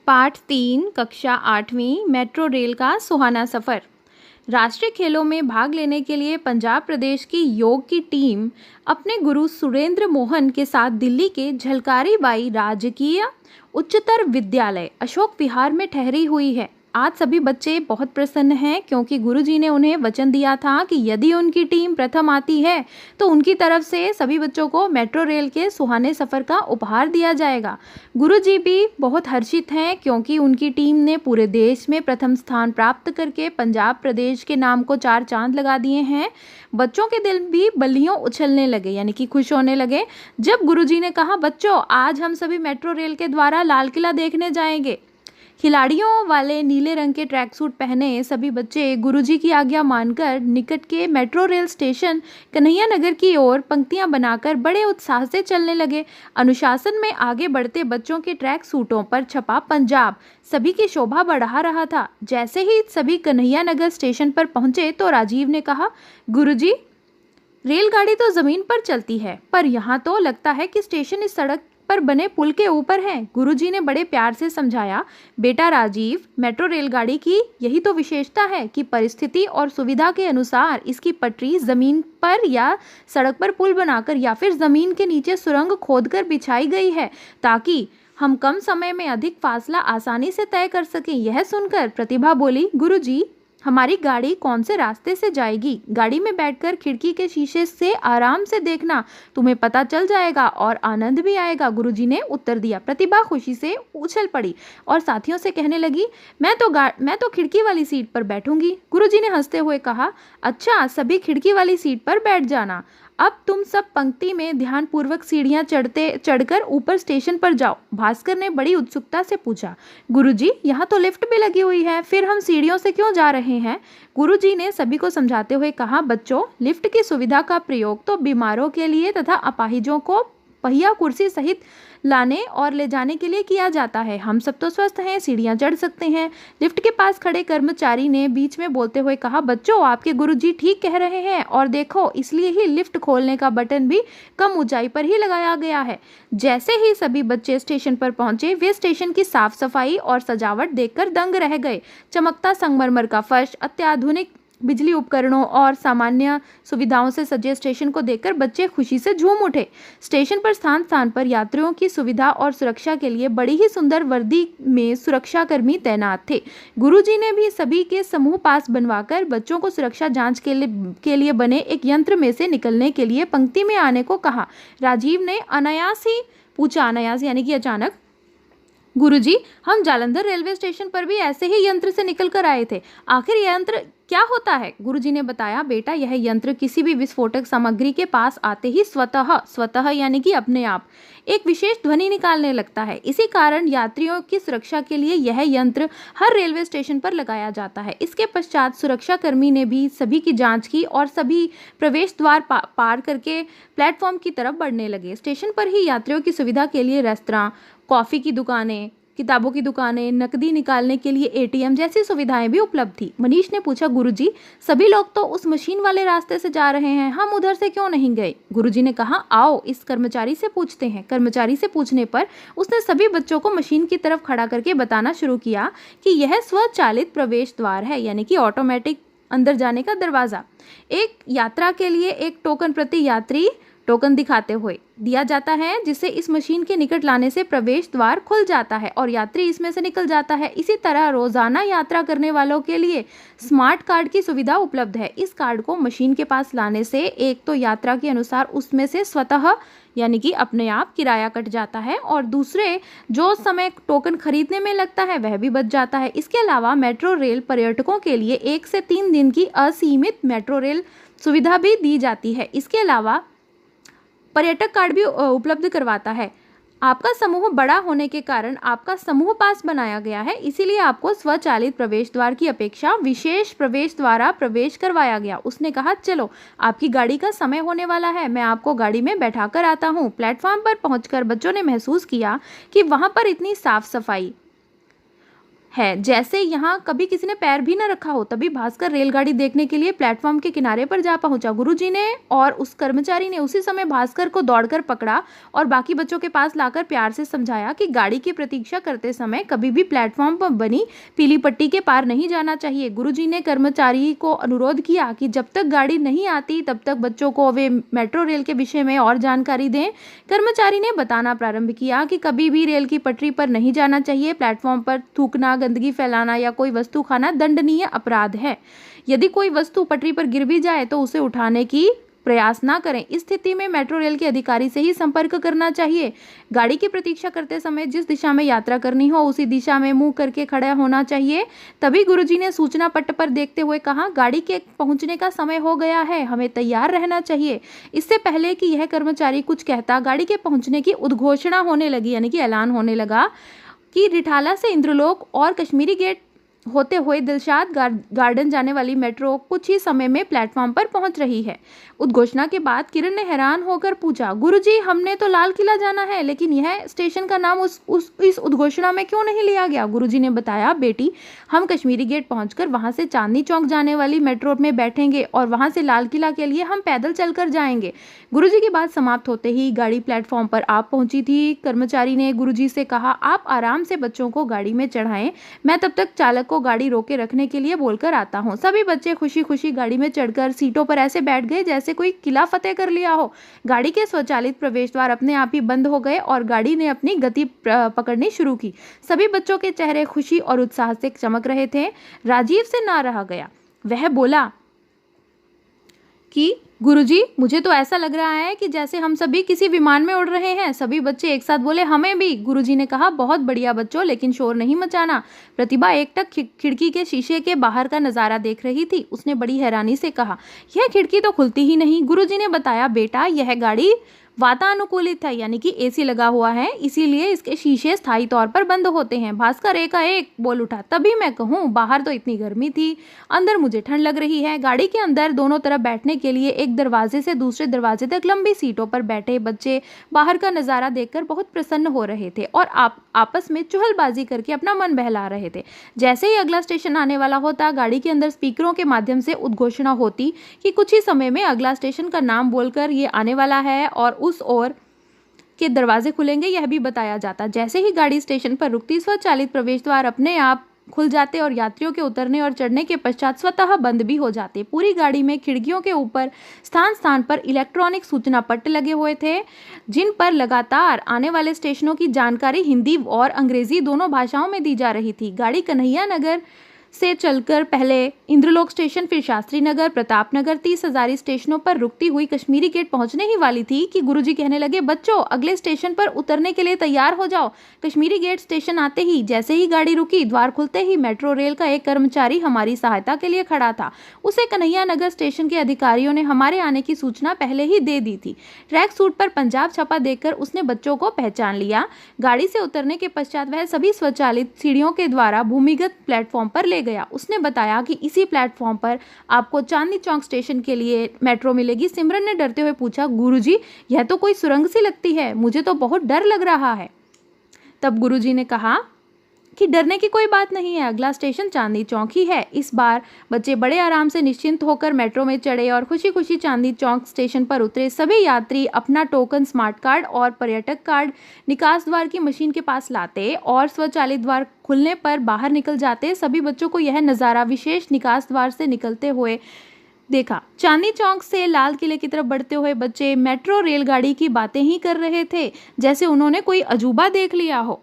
पाठ 3 कक्षा 8वीं मेट्रो रेल का सुहाना सफ़र। राष्ट्रीय खेलों में भाग लेने के लिए पंजाब प्रदेश की योग की टीम अपने गुरु सुरेंद्र मोहन के साथ दिल्ली के झलकारी बाई राजकीय उच्चतर विद्यालय अशोक विहार में ठहरी हुई है। आज सभी बच्चे बहुत प्रसन्न हैं क्योंकि गुरुजी ने उन्हें वचन दिया था कि यदि उनकी टीम प्रथम आती है तो उनकी तरफ से सभी बच्चों को मेट्रो रेल के सुहाने सफ़र का उपहार दिया जाएगा। गुरुजी भी बहुत हर्षित हैं क्योंकि उनकी टीम ने पूरे देश में प्रथम स्थान प्राप्त करके पंजाब प्रदेश के नाम को 4 चांद लगा दिए हैं। बच्चों के दिल भी बल्लियों उछलने लगे, यानी कि खुश होने लगे जब गुरुजी ने कहा, बच्चों आज हम सभी मेट्रो रेल के द्वारा लाल किला देखने जाएंगे। खिलाड़ियों वाले नीले रंग के ट्रैक सूट पहने सभी बच्चे गुरुजी की आज्ञा मानकर निकट के मेट्रो रेल स्टेशन कन्हैया नगर की ओर पंक्तियां बनाकर बड़े उत्साह से चलने लगे। अनुशासन में आगे बढ़ते बच्चों के ट्रैक सूटों पर छपा पंजाब सभी की शोभा बढ़ा रहा था। जैसे ही सभी कन्हैया नगर स्टेशन पर पहुंचे तो राजीव ने कहा, गुरुजी रेलगाड़ी तो जमीन पर चलती है पर यहाँ तो लगता है कि स्टेशन इस सड़क पर बने पुल के ऊपर है। गुरुजी ने बड़े प्यार से समझाया, बेटा राजीव, मेट्रो रेलगाड़ी की यही तो विशेषता है कि परिस्थिति और सुविधा के अनुसार इसकी पटरी जमीन पर या सड़क पर पुल बनाकर या फिर जमीन के नीचे सुरंग खोदकर बिछाई गई है ताकि हम कम समय में अधिक फासला आसानी से तय कर सकें। यह सुनकर प्रतिभा बोली, गुरुजी हमारी गाड़ी कौन से रास्ते से जाएगी? गाड़ी में बैठकर खिड़की के शीशे से आराम से देखना, तुम्हें पता चल जाएगा और आनंद भी आएगा। गुरुजी ने उत्तर दिया। प्रतिभा खुशी से उछल पड़ी और साथियों से कहने लगी, मैं तो खिड़की वाली सीट पर बैठूंगी। गुरुजी ने हंसते हुए कहा, अच्छा सभी खिड़की वाली सीट पर बैठ जाना। अब तुम सब पंक्ति में ध्यानपूर्वक सीढ़ियां चढ़कर ऊपर स्टेशन पर जाओ। भास्कर ने बड़ी उत्सुकता से पूछा, गुरुजी यहाँ तो लिफ्ट भी लगी हुई है, फिर हम सीढ़ियों से क्यों जा रहे हैं? गुरुजी ने सभी को समझाते हुए कहा, बच्चों लिफ्ट की सुविधा का प्रयोग तो बीमारों के लिए तथा अपाहिजों को पहिया कुर्सी सहित लाने और ले जाने के लिए किया जाता है। हम सब तो स्वस्थ हैं, सीढ़ियां चढ़ सकते हैं। लिफ्ट के पास खड़े कर्मचारी ने बीच में बोलते हुए कहा, बच्चों आपके गुरुजी ठीक कह रहे हैं और देखो इसलिए ही लिफ्ट खोलने का बटन भी कम ऊंचाई पर ही लगाया गया है। जैसे ही सभी बच्चे स्टेशन पर पहुंचे वे स्टेशन की साफ सफाई और सजावट देखकर दंग रह गए। चमकता संगमरमर का फर्श, अत्याधुनिक बिजली उपकरणों और सामान्य सुविधाओं से सजे स्टेशन को देखकर बच्चे खुशी से झूम उठे। स्टेशन पर स्थान स्थान पर यात्रियों की सुविधा और सुरक्षा के लिए बड़ी ही सुंदर वर्दी में सुरक्षाकर्मी तैनात थे। गुरुजी ने भी सभी के समूह पास बनवाकर बच्चों को सुरक्षा जांच के लिए बने एक यंत्र में से निकलने के लिए पंक्ति में आने को कहा। राजीव ने अनायास ही पूछा, अनायास यानी कि अचानक, गुरुजी हम जालंधर रेलवे स्टेशन पर भी ऐसे ही यंत्र से निकल कर आए थे, आखिर यह यंत्र क्या होता है? गुरुजी ने बताया, बेटा यह यंत्र किसी भी विस्फोटक सामग्री के पास आते ही स्वतः यानी कि अपने आप एक विशेष ध्वनि निकालने लगता है। इसी कारण यात्रियों की सुरक्षा के लिए यह यंत्र हर रेलवे स्टेशन पर लगाया जाता है। इसके पश्चात सुरक्षा कर्मी ने भी सभी की जांच की और सभी प्रवेश द्वार पार करके प्लेटफॉर्म की तरफ बढ़ने लगे। स्टेशन पर ही यात्रियों की सुविधा के लिए रेस्तरां, कॉफी की दुकानें, किताबों की दुकानें, नकदी निकालने के लिए एटीएम जैसी सुविधाएं भी उपलब्ध थी। मनीष ने पूछा, गुरुजी सभी लोग तो उस मशीन वाले रास्ते से जा रहे हैं, हम उधर से क्यों नहीं गए? गुरुजी ने कहा, आओ इस कर्मचारी से पूछते हैं। कर्मचारी से पूछने पर उसने सभी बच्चों को मशीन की तरफ खड़ा करके बताना शुरू किया कि यह स्वचालित प्रवेश द्वार है, यानी कि ऑटोमेटिक अंदर जाने का दरवाजा। एक यात्रा के लिए एक टोकन प्रति यात्री टोकन दिखाते हुए दिया जाता है, जिसे इस मशीन के निकट लाने से प्रवेश द्वार खुल जाता है और यात्री इसमें से निकल जाता है। इसी तरह रोजाना यात्रा करने वालों के लिए स्मार्ट कार्ड की सुविधा उपलब्ध है। इस कार्ड को मशीन के पास लाने से एक तो यात्रा के अनुसार उसमें से स्वतः यानी कि अपने आप किराया कट जाता है और दूसरे जो समय टोकन खरीदने में लगता है वह भी बच जाता है। इसके अलावा मेट्रो रेल पर्यटकों के लिए 1 से 3 दिन की असीमित मेट्रो रेल सुविधा भी दी जाती है। इसके अलावा पर्यटक कार्ड भी उपलब्ध करवाता है। आपका समूह बड़ा होने के कारण आपका समूह पास बनाया गया है, इसीलिए आपको स्वचालित प्रवेश द्वार की अपेक्षा विशेष प्रवेश द्वारा प्रवेश करवाया गया। उसने कहा, चलो आपकी गाड़ी का समय होने वाला है, मैं आपको गाड़ी में बैठा कर आता हूँ। प्लेटफॉर्म पर पहुंचकर बच्चों ने महसूस किया कि वहां पर इतनी साफ सफाई है, जैसे यहाँ कभी किसी ने पैर भी न रखा हो। तभी भास्कर रेलगाड़ी देखने के लिए प्लेटफॉर्म के किनारे पर जा पहुंचा। गुरुजी ने और उस कर्मचारी ने उसी समय भास्कर को दौड़कर पकड़ा और बाकी बच्चों के पास लाकर प्यार से समझाया कि गाड़ी की प्रतीक्षा करते समय कभी भी प्लेटफॉर्म पर बनी पीली पट्टी के पार नहीं जाना चाहिए। गुरुजी ने कर्मचारी को अनुरोध किया कि जब तक गाड़ी नहीं आती तब तक बच्चों को वे मेट्रो रेल के विषय में और जानकारी दें। कर्मचारी ने बताना प्रारंभ किया कि कभी भी रेल की पटरी पर नहीं जाना चाहिए। प्लेटफॉर्म पर थूकना, गंदगी फैलाना या कोई वस्तु खाना दंडनीय अपराध है। यदि कोई वस्तु पटरी पर गिर भी जाए तो उसे उठाने की प्रयास ना करें। इस स्थिति में मेट्रो रेल के अधिकारी से ही संपर्क करना चाहिए। गाड़ी की प्रतीक्षा करते समय जिस दिशा में यात्रा करनी हो उसी दिशा में मुंह करके खड़ा होना चाहिए। तभी गुरुजी ने सूचना पट्ट पर देखते हुए कहा, गाड़ी के पहुंचने का समय हो गया है, हमें तैयार रहना चाहिए। इससे पहले कि यह कर्मचारी कुछ कहता, गाड़ी के पहुंचने की उद्घोषणा होने लगी, यानी कि ऐलान होने लगा कि रिठाला से इंद्रलोक और कश्मीरी गेट होते हुए दिलशाद गार्डन जाने वाली मेट्रो कुछ ही समय में प्लेटफॉर्म पर पहुंच रही है। उद्घोषणा के बाद किरण ने हैरान होकर पूछा, गुरुजी, हमने तो लाल किला जाना है, लेकिन यह स्टेशन का नाम इस उद्घोषणा में क्यों नहीं लिया गया? गुरुजी ने बताया, बेटी, हम कश्मीरी गेट पहुंचकर वहां से चांदनी चौक जाने वाली मेट्रो में बैठेंगे और वहां से लाल किला के लिए हम पैदल चलकर जाएंगे। गुरुजी की बात समाप्त होते ही गाड़ी प्लेटफॉर्म पर आ पहुंची थी। कर्मचारी ने गुरुजी से कहा, आप आराम से बच्चों को गाड़ी में चढ़ाएं, मैं तब तक चालक को गाड़ी रोके रखने के लिए बोलकर आता हूँ। सभी बच्चे खुशी खुशी गाड़ी में चढ़कर सीटों पर ऐसे बैठ गए जैसे कोई किला फतेह कर लिया हो। गाड़ी के स्वचालित प्रवेश द्वार अपने आप ही बंद हो गए और गाड़ी ने अपनी गति पकड़नी शुरू की। सभी बच्चों के चेहरे खुशी और उत्साह से चमक रहे थे। राजीव से ना रहा गया। वह बोला कि गुरुजी, मुझे तो ऐसा लग रहा है कि जैसे हम सभी किसी विमान में उड़ रहे हैं। सभी बच्चे एक साथ बोले, हमें भी। गुरुजी ने कहा, बहुत बढ़िया बच्चों, लेकिन शोर नहीं मचाना। प्रतिभा एकटक खिड़की के शीशे के बाहर का नजारा देख रही थी। उसने बड़ी हैरानी से कहा, यह खिड़की तो खुलती ही नहीं। गुरुजी ने बताया, बेटा, यह गाड़ी वातानुकूलित है, यानी कि एसी लगा हुआ है, इसीलिए इसके शीशे स्थायी तौर पर बंद होते हैं। भास्कर एकाएक बोल उठा, तभी मैं कहूँ, बाहर तो इतनी गर्मी थी, अंदर मुझे ठंड लग रही है। गाड़ी के अंदर दोनों तरफ बैठने के लिए एक दरवाजे से दूसरे दरवाजे तक लंबी सीटों पर बैठे बच्चे बाहर का नजारा देखकर बहुत प्रसन्न हो रहे थे और आपस में चुहलबाजी करके अपना मन बहला रहे थे। जैसे ही अगला स्टेशन आने वाला होता, गाड़ी के अंदर स्पीकरों के माध्यम से उद्घोषणा होती कि कुछ ही समय में अगला स्टेशन का नाम बोलकर ये आने वाला है और उस ओर के दरवाजे खुलेंगे, यह भी बताया जाता। जैसे ही गाड़ी स्टेशन पर रुकती, स्वचालित प्रवेश द्वार अपने आप खुल जाते और यात्रियों के उतरने और चढ़ने के पश्चात स्वतः बंद भी हो जाते। पूरी गाड़ी में खिड़कियों के ऊपर स्थान स्थान पर इलेक्ट्रॉनिक सूचना पट्ट लगे हुए थे, जिन पर लगातार आने वाले स्टेशनों की जानकारी हिंदी और अंग्रेजी दोनों भाषाओं में दी जा रही थी। गाड़ी कन्हैया नगर से चलकर पहले इंद्रलोक स्टेशन, फिर शास्त्री नगर, प्रताप नगर, 30 हजारी स्टेशनों पर रुकती हुई कश्मीरी गेट पहुंचने ही वाली थी कि गुरुजी कहने लगे, बच्चों, अगले स्टेशन पर उतरने के लिए तैयार हो जाओ। कश्मीरी गेट स्टेशन आते ही, जैसे ही गाड़ी रुकी, द्वार खुलते ही मेट्रो रेल का एक कर्मचारी हमारी सहायता के लिए खड़ा था। उसे कन्हैया नगर स्टेशन के अधिकारियों ने हमारे आने की सूचना पहले ही दे दी थी। ट्रैक सूट पर पंजाब छपा देखकर उसने बच्चों को पहचान लिया। गाड़ी से उतरने के पश्चात वह सभी स्वचालित सीढ़ियों के द्वारा भूमिगत प्लेटफॉर्म पर ले गया। उसने बताया कि इसी प्लेटफॉर्म पर आपको चांदनी चौक स्टेशन के लिए मेट्रो मिलेगी। सिमरन ने डरते हुए पूछा, गुरुजी, यह तो कोई सुरंग सी लगती है, मुझे तो बहुत डर लग रहा है। तब गुरुजी ने कहा कि डरने की कोई बात नहीं है, अगला स्टेशन चांदनी चौक ही है। इस बार बच्चे बड़े आराम से निश्चिंत होकर मेट्रो में चढ़े और खुशी खुशी चांदनी चौक स्टेशन पर उतरे। सभी यात्री अपना टोकन, स्मार्ट कार्ड और पर्यटक कार्ड निकास द्वार की मशीन के पास लाते और स्वचालित द्वार खुलने पर बाहर निकल जाते। सभी बच्चों को यह नज़ारा विशेष निकास द्वार से निकलते हुए देखा। चांदनी चौक से लाल किले की तरफ बढ़ते हुए बच्चे मेट्रो रेलगाड़ी की बातें ही कर रहे थे, जैसे उन्होंने कोई अजूबा देख लिया हो।